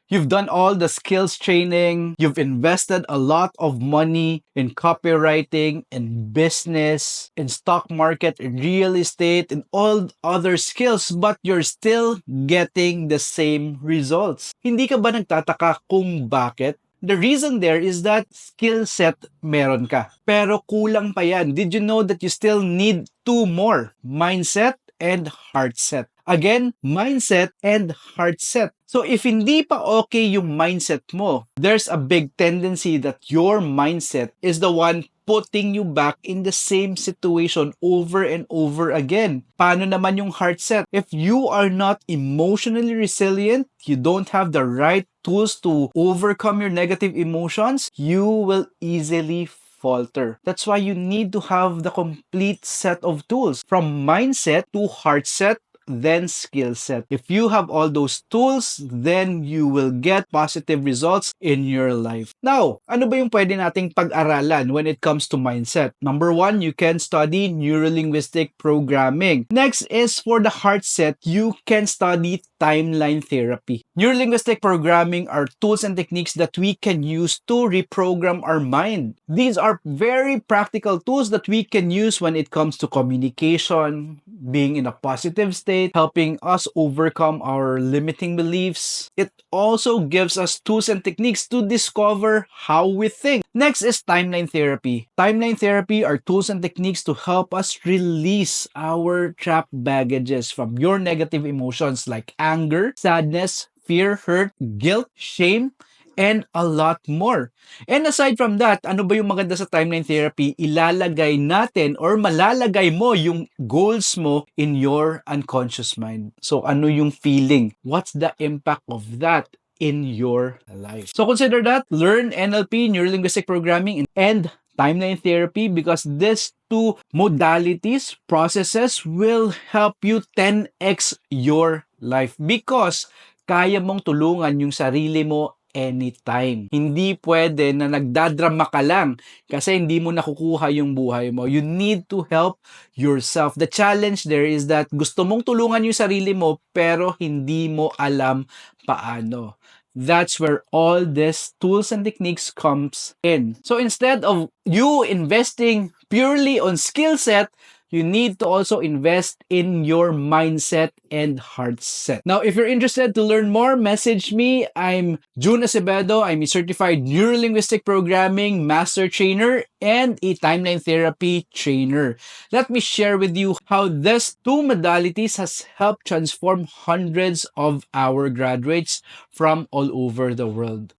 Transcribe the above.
You've done all the skills training, you've invested a lot of money in copywriting, in business, in stock market, in real estate, and all other skills, but you're still getting the same results. Hindi ka ba nagtataka kung bakit? The reason there is that skill set meron ka. Pero kulang pa yan. Did you know that you still need two more? Mindset and heart set. Again, mindset and heart set. So if hindi pa okay yung mindset mo, there's a big tendency that your mindset is the one putting you back in the same situation over and over again. Paano naman yung heart set? If you are not emotionally resilient, you don't have the right tools to overcome your negative emotions, you will easily falter. That's why you need to have the complete set of tools from mindset to heart set, then skill set. If you have all those tools, then you will get positive results in your life. Now, ano ba yung pwede nating pag-aralan when it comes to mindset? Number one, you can study neurolinguistic programming. Next is for the heart set, you can study timeline therapy. Neurolinguistic programming are tools and techniques that we can use to reprogram our mind. These are very practical tools that we can use when it comes to communication, being in a positive state, helping us overcome our limiting beliefs. It also gives us tools and techniques to discover how we think. Next is timeline therapy. Timeline therapy are tools and techniques to help us release our trapped baggages from your negative emotions like anger, sadness, fear, hurt, guilt, shame, and a lot more. And aside from that, ano ba yung maganda sa timeline therapy? Ilalagay natin or malalagay mo yung goals mo in your unconscious mind. So ano yung feeling? What's the impact of that in your life? So consider that, learn NLP, neurolinguistic programming, and timeline therapy because these two modalities, processes will help you 10x your life because kaya mong tulungan yung sarili mo anytime. Hindi pwede na nagdadrama ka lang kasi hindi mo nakukuha yung buhay mo. You need to help yourself. The challenge there is that gusto mong tulungan yung sarili mo pero hindi mo alam paano. That's where all these tools and techniques comes in. So instead of you investing purely on skill set, you need to also invest in your mindset and heart set. Now, if you're interested to learn more, message me. I'm June Acevedo. I'm a certified neurolinguistic programming master trainer and a timeline therapy trainer. Let me share with you how these two modalities has helped transform hundreds of our graduates from all over the world.